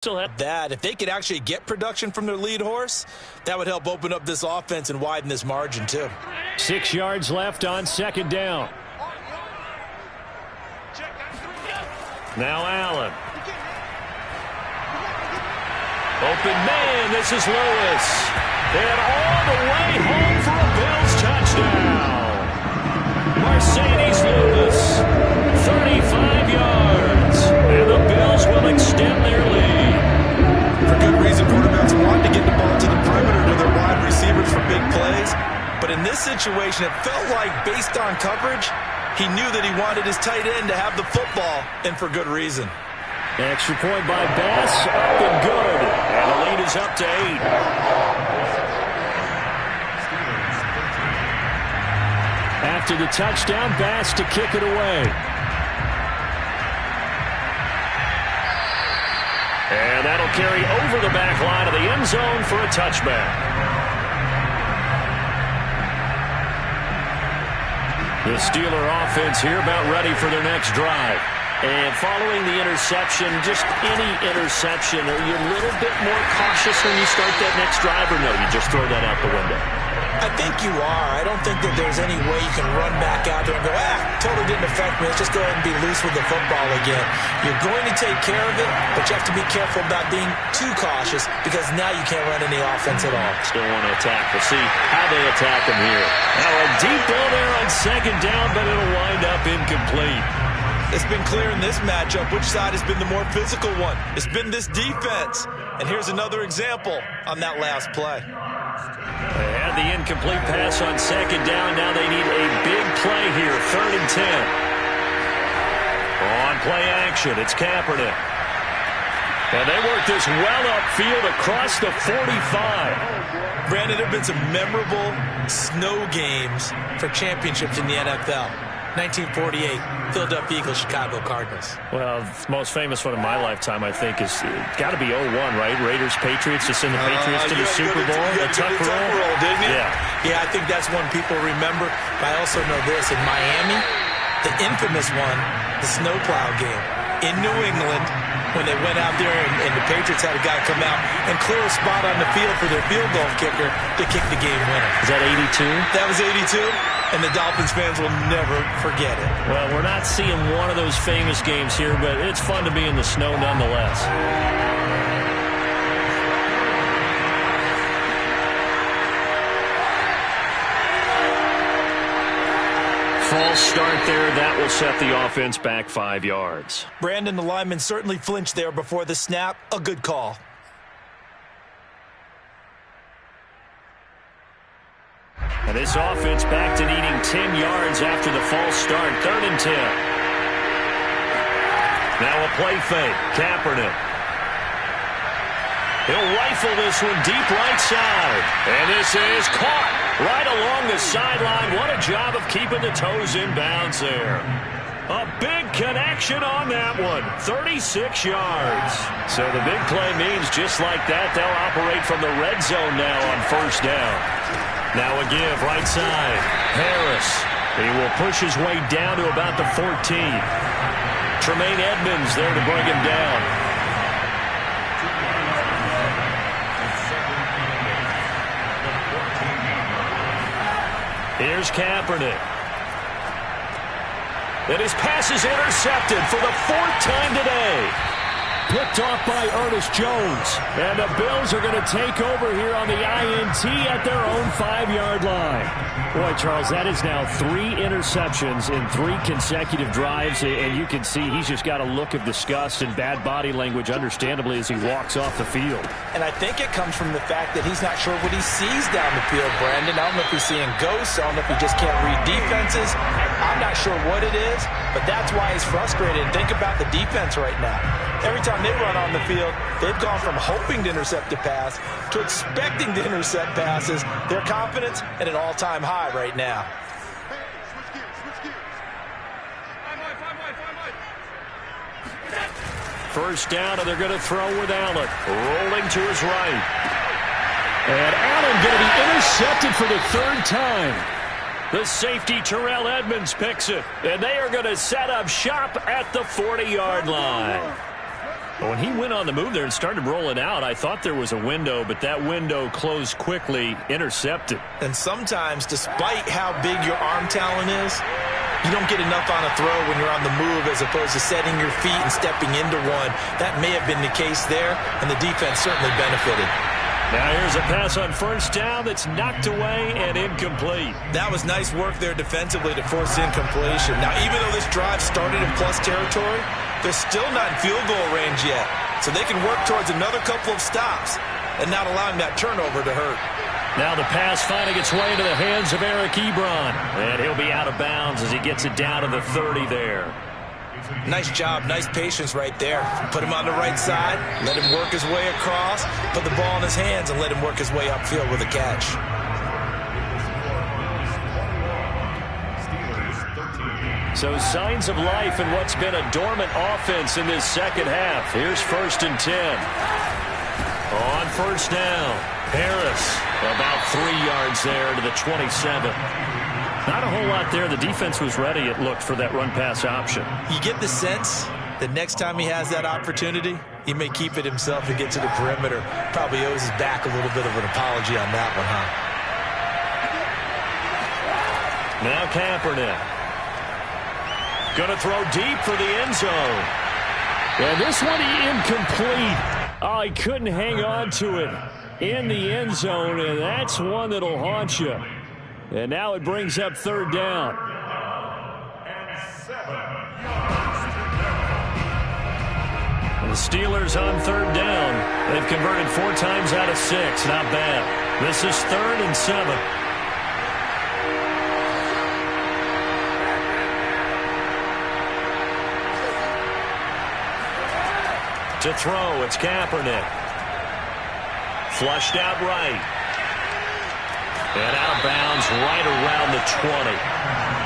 That if they could actually get production from their lead horse, that would help open up this offense and widen this margin too. 6 yards left on second down. Now Allen. Open man, this is Lewis. And all the way home for a Bills touchdown. Mercedes Lewis, 35 yards. And the Bills will extend their lead. For good reason, quarterbacks want to get the ball to the perimeter to their wide receivers for big plays. But in this situation, it felt like based on coverage, he knew that he wanted his tight end to have the football, and for good reason. Extra point by Bass, up and good. And the lead is up to 8. After the touchdown, Bass to kick it away. And that'll carry over the back line of the end zone for a touchback. The Steeler offense here about ready for their next drive. And following the interception, just any interception, are you a little bit more cautious when you start that next drive, or no, you just throw that out the window? I think you are. I don't think that there's any way you can run back out there and go, totally didn't affect me. Let's just go ahead and be loose with the football again. You're going to take care of it, but you have to be careful about being too cautious because now you can't run any offense at all. Still want to attack. We'll see how they attack them here. Now a deep ball there on second down, but it'll wind up incomplete. It's been clear in this matchup which side has been the more physical one. It's been this defense. And here's another example on that last play. They had the incomplete pass on second down. Now they need a big play here, 3rd and 10. On play action, it's Kaepernick. And they work this well upfield across the 45. Brandon, there have been some memorable snow games for championships in the NFL. 1948, Philadelphia Eagles, Chicago Cardinals. Well, the most famous one of my lifetime, I think, is got to be 01, right? Raiders, Patriots, to send the Patriots to the Super Bowl. The tuck roll, didn't you? Yeah, I think that's one people remember. But I also know this. In Miami, the infamous one, the snowplow game. In New England, when they went out there and the Patriots had a guy come out and clear a spot on the field for their field goal kicker to kick the game winner. Is that 82? That was 82. And the Dolphins fans will never forget it. Well, we're not seeing one of those famous games here, but it's fun to be in the snow nonetheless. False start there. That will set the offense back 5 yards. Brandon, the lineman certainly flinched there before the snap. A good call. And this offense back to needing 10 yards after the false start. 3rd and 10. Now a play fake. Kaepernick. He'll rifle this one deep right side. And this is caught right along the sideline. What a job of keeping the toes in bounds there. A big connection on that one. 36 yards. So the big play means just like that, they'll operate from the red zone now on 1st down. Now a give, right side. Harris. He will push his way down to about the 14. Tremaine Edmonds there to bring him down. Here's Kaepernick. And his pass is intercepted for the 4th time today. Picked off by Ernest Jones. And the Bills are going to take over here on the INT at their own 5-yard line. Boy, Charles, that is now 3 interceptions in 3 consecutive drives. And you can see he's just got a look of disgust and bad body language, understandably, as he walks off the field. And I think it comes from the fact that he's not sure what he sees down the field, Brandon. I don't know if he's seeing ghosts. I don't know if he just can't read defenses. I'm not sure what it is, but that's why he's frustrated. And think about the defense right now. Every time they run on the field, they've gone from hoping to intercept a pass to expecting to intercept passes. Their confidence at an all-time high right now. First down, and they're going to throw with Allen. Rolling to his right. And Allen going to be intercepted for the 3rd time. The safety, Terrell Edmonds, picks it. And they are going to set up shop at the 40-yard line. When he went on the move there and started rolling out, I thought there was a window, but that window closed quickly, intercepted. And sometimes, despite how big your arm talent is, you don't get enough on a throw when you're on the move as opposed to setting your feet and stepping into one. That may have been the case there, and the defense certainly benefited. Now here's a pass on first down that's knocked away and incomplete. That was nice work there defensively to force incompletion. Now, even though this drive started in plus territory, they're still not in field goal range yet. So they can work towards another couple of stops and not allowing that turnover to hurt. Now the pass finding its way into the hands of Eric Ebron. And he'll be out of bounds as he gets it down to the 30 there. Nice job, nice patience right there. Put him on the right side, let him work his way across, put the ball in his hands, and let him work his way upfield with a catch. So signs of life in what's been a dormant offense in this second half. Here's 1st and 10. On first down, Harris about 3 yards there to the 27. Not a whole lot there. The defense was ready, it looked, for that run-pass option. You get the sense that next time he has that opportunity, he may keep it himself and get to the perimeter. Probably owes his back a little bit of an apology on that one, huh? Now Kaepernick. Going to throw deep for the end zone. And this one incomplete. Oh, he couldn't hang on to it in the end zone, and that's one that'll haunt you. And now it brings up 3rd down. And the Steelers on 3rd down. They've converted 4 times out of 6. Not bad. This is 3rd and 7. To throw, it's Kaepernick. Flushed out right. And out of bounds right around the 20.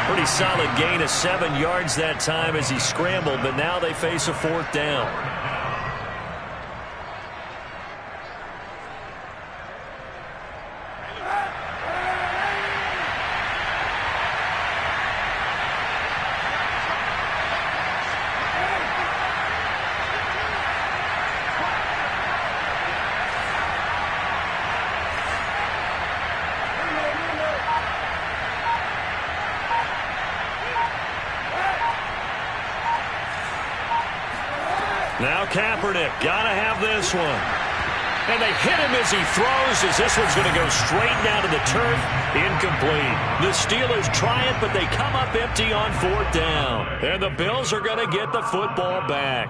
Pretty solid gain of 7 yards that time as he scrambled, but now they face a 4th down. Now Kaepernick, gotta have this one. And they hit him as he throws, as this one's going to go straight down to the turf. Incomplete. The Steelers try it, but they come up empty on 4th down. And the Bills are going to get the football back.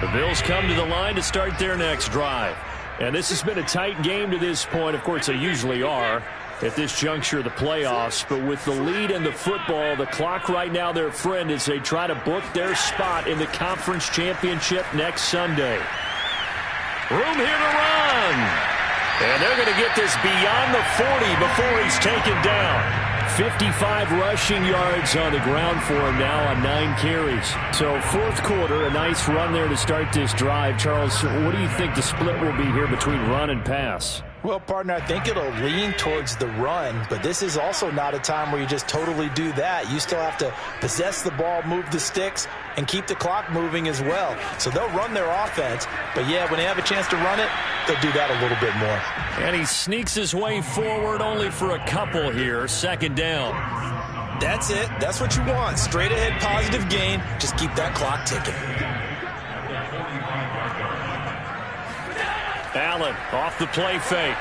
The Bills come to the line to start their next drive. And this has been a tight game to this point. Of course, they usually are at this juncture of the playoffs. But with the lead in the football, the clock right now their friend as they try to book their spot in the conference championship next Sunday. Room here to run. And they're going to get this beyond the 40 before he's taken down. 55 rushing yards on the ground for him now on 9 carries. So 4th quarter, a nice run there to start this drive. Charles, what do you think the split will be here between run and pass? Well, partner, I think it'll lean towards the run, but this is also not a time where you just totally do that. You still have to possess the ball, move the sticks, and keep the clock moving as well. So they'll run their offense, but yeah, when they have a chance to run it, they'll do that a little bit more. And he sneaks his way forward only for a couple here. 2nd down. That's it. That's what you want. Straight ahead positive gain. Just keep that clock ticking. Allen off the play fake.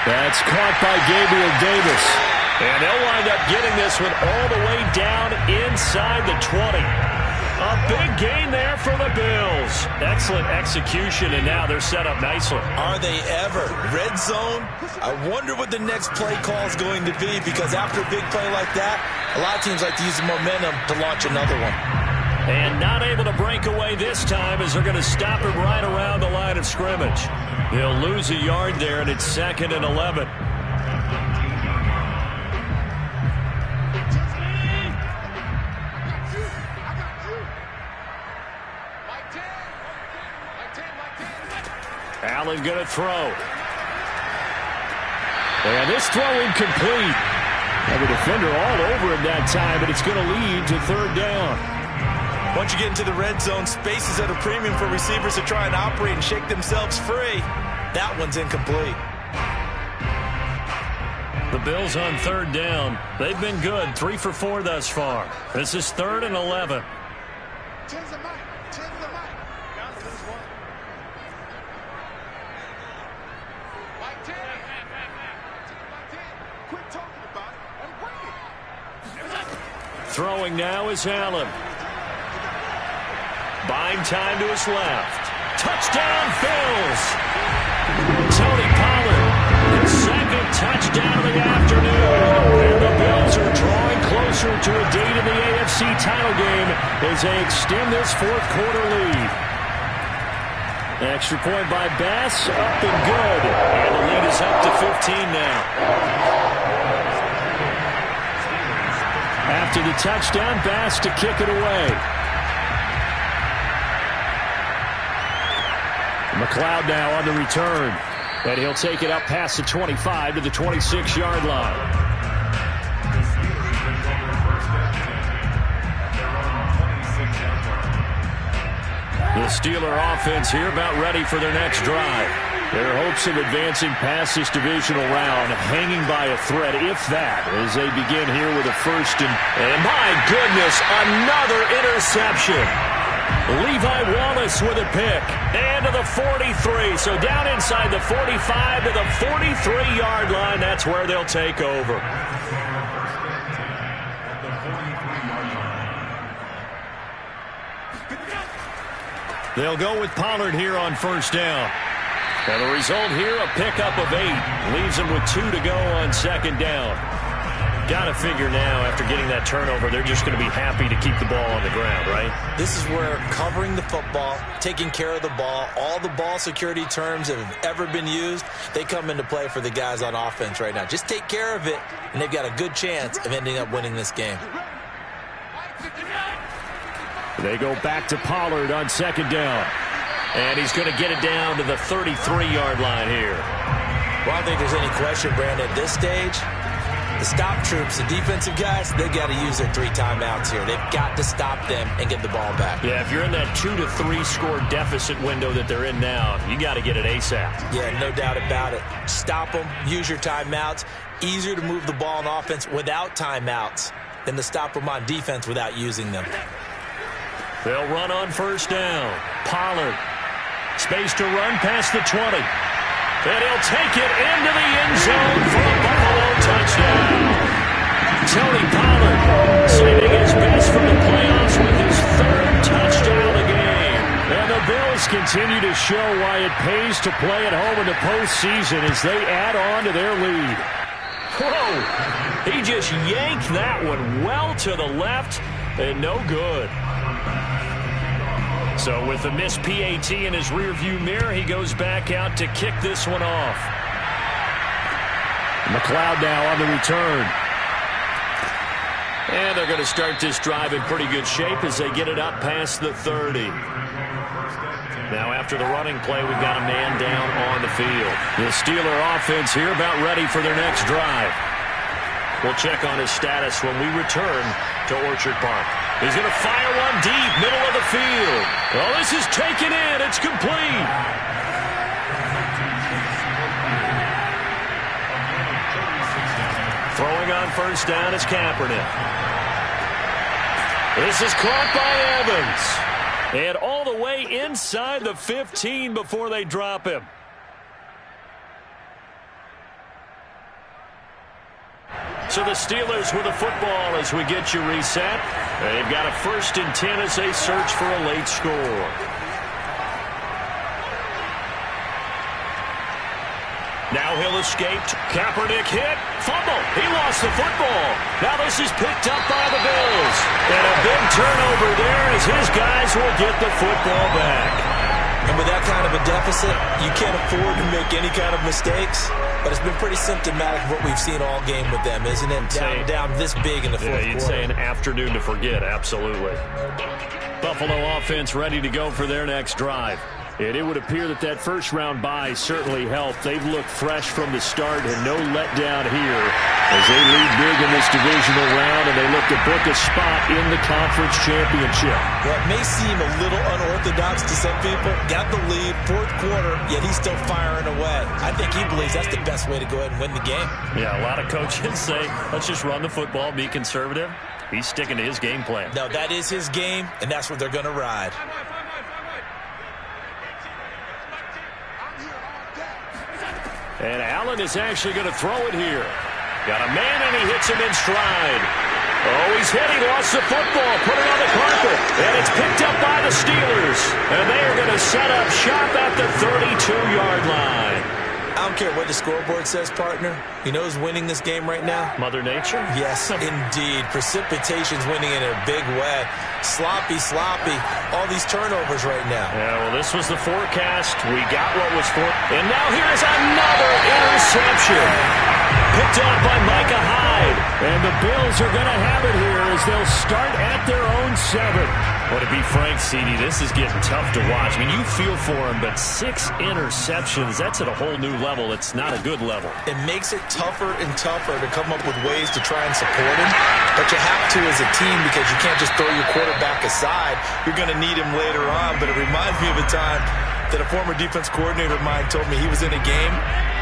That's caught by Gabriel Davis. And they'll wind up getting this one all the way down inside the 20. A big gain there for the Bills. Excellent execution, and now they're set up nicely. Are they ever? Red zone? I wonder what the next play call is going to be, because after a big play like that, a lot of teams like to use the momentum to launch another one. And not able to break away this time as they're going to stop him right around the line of scrimmage. They'll lose a yard there, and it's 2nd and 11. Allen going to throw. And this throw incomplete. And the defender all over him that time, but it's going to lead to third down. Once you get into the red zone, space is at a premium for receivers to try and operate and shake themselves free. That one's incomplete. The Bills on third down. They've been good, 3 for 4 thus far. This is 3rd and 11. Throwing now is Allen. Buying time to his left. Touchdown, Bills! Tony Pollard, his second touchdown of the afternoon. And the Bills are drawing closer to a date in the AFC title game as they extend this fourth quarter lead. Extra point by Bass, up and good. And the lead is up to 15 now. After the touchdown, Bass to kick it away. McLeod now on the return. And he'll take it up past the 25 to the 26-yard line. The Steeler offense here about ready for their next drive. Their hopes of advancing past this divisional round hanging by a thread, if that, as they begin here with a first and my goodness, another interception. Levi Wallace with a pick. And to the 43. So down inside the 45 to the 43-yard line. That's where they'll take over. They'll go with Pollard here on first down. And the result here, a pickup of 8. Leaves them with 2 to go on second down. Got to figure now, after getting that turnover, they're just going to be happy to keep the ball on the ground, right? This is where covering the football, taking care of the ball, all the ball security terms that have ever been used, they come into play for the guys on offense right now. Just take care of it, and they've got a good chance of ending up winning this game. They go back to Pollard on second down. And he's going to get it down to the 33-yard line here. Well, I don't think there's any question, Brandon, at this stage, the stop troops, the defensive guys, they've got to use their 3 timeouts here. They've got to stop them and get the ball back. Yeah, if you're in that 2 to 3 score deficit window that they're in now, you got to get it ASAP. Yeah, no doubt about it. Stop them, use your timeouts. Easier to move the ball on offense without timeouts than to stop them on defense without using them. They'll run on first down. Pollard. Space to run past the 20. And he'll take it into the end zone for a Buffalo touchdown. Tony Pollard saving his best from the playoffs with his 3rd touchdown of the game. And the Bills continue to show why it pays to play at home in the postseason as they add on to their lead. Whoa! He just yanked that one well to the left and no good. So with the missed PAT in his rearview mirror, he goes back out to kick this one off. McLeod now on the return. And they're going to start this drive in pretty good shape as they get it up past the 30. Now after the running play, we've got a man down on the field. The Steeler offense here about ready for their next drive. We'll check on his status when we return to Orchard Park. He's going to fire one deep, middle of the field. Well, this is taken in. It's complete. Throwing on first down is Kaepernick. This is caught by Evans. And all the way inside the 15 before they drop him. So the Steelers with the football as we get you reset. They've got a 1st and 10 as they search for a late score. Now he'll escape. Kaepernick hit. Fumble. He lost the football. Now this is picked up by the Bills. And a big turnover there as his guys will get the football back. And with that kind of a deficit, you can't afford to make any kind of mistakes. But it's been pretty symptomatic of what we've seen all game with them, isn't it? Down this big in the fourth quarter. You'd say an afternoon to forget, absolutely. Buffalo offense ready to go for their next drive. And it would appear that that first-round bye certainly helped. They've looked fresh from the start and no letdown here as they lead big in this divisional round, and they look to book a spot in the conference championship. Well, it may seem a little unorthodox to some people. Got the lead, fourth quarter, yet he's still firing away. I think he believes that's the best way to go ahead and win the game. Yeah, a lot of coaches say, let's just run the football, be conservative. He's sticking to his game plan. No, that is his game, and that's what they're going to ride. And Allen is actually going to throw it here. Got a man, and he hits him in stride. Oh, he's hit. He lost the football. Put it on the carpet. And it's picked up by the Steelers. And they are going to set up shop at the 32-yard line. I don't care what the scoreboard says, partner. You know who's winning this game right now? Mother Nature? Yes, indeed. Precipitation's winning in a big way. Sloppy. All these turnovers right now. Yeah, well, this was the forecast. We got what was for. And now here's another interception. Picked up by Micah Hyde. And the Bills are going to have it here as they'll start at their own 7. Well, to be frank, CD, this is getting tough to watch. I mean, you feel for him, but 6 interceptions, that's at a whole new level. It's not a good level. It makes it tougher and tougher to come up with ways to try and support him. But you have to as a team because you can't just throw your quarterback aside. You're going to need him later on. But it reminds me of a time that a former defense coordinator of mine told me he was in a game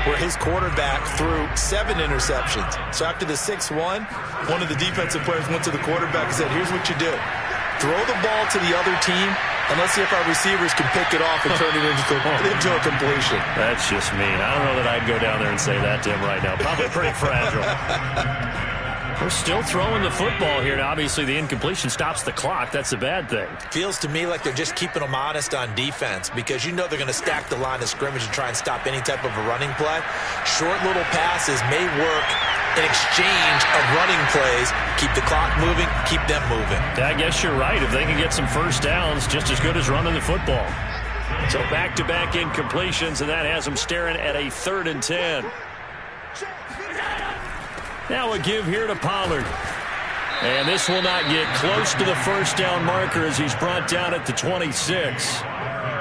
where his quarterback threw 7 interceptions. So after the 6th one of the defensive players went to the quarterback and said, here's what you do. Throw the ball to the other team, and let's see if our receivers can pick it off and turn it into a completion. That's just mean. I don't know that I'd go down there and say that to him right now. Probably pretty fragile. We're still throwing the football here. Now, obviously, the incompletion stops the clock. That's a bad thing. Feels to me like they're just keeping them honest on defense because you know they're going to stack the line of scrimmage and try and stop any type of a running play. Short little passes may work in exchange of running plays. Keep the clock moving, keep them moving. I guess you're right. If they can get some first downs, just as good as running the football. So back-to-back incompletions, and that has them staring at a 3rd and 10. Now a give here to Pollard. And this will not get close to the first down marker as he's brought down at the 26.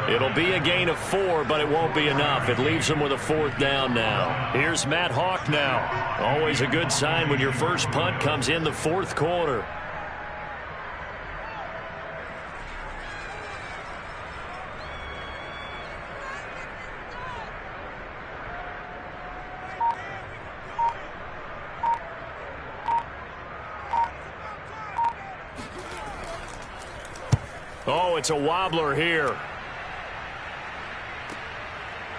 It'll be a gain of 4, but it won't be enough. It leaves him with a 4th down now. Here's Matt Hawk now. Always a good sign when your first punt comes in the 4th quarter. Oh, it's a wobbler here.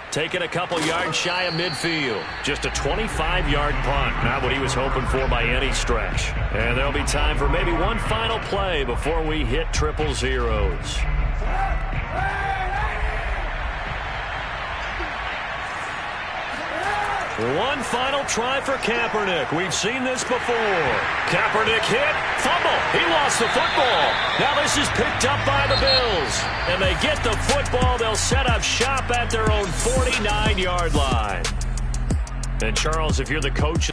Taking a couple yards shy of midfield. Just a 25-yard punt. Not what he was hoping for by any stretch. And there'll be time for maybe one final play before we hit triple zeros. One final try for Kaepernick. We've seen this before. Kaepernick hit, fumble. He lost the football. Now this is picked up by the Bills. And they get the football. They'll set up shop at their own 49-yard line. And Charles, if you're the coach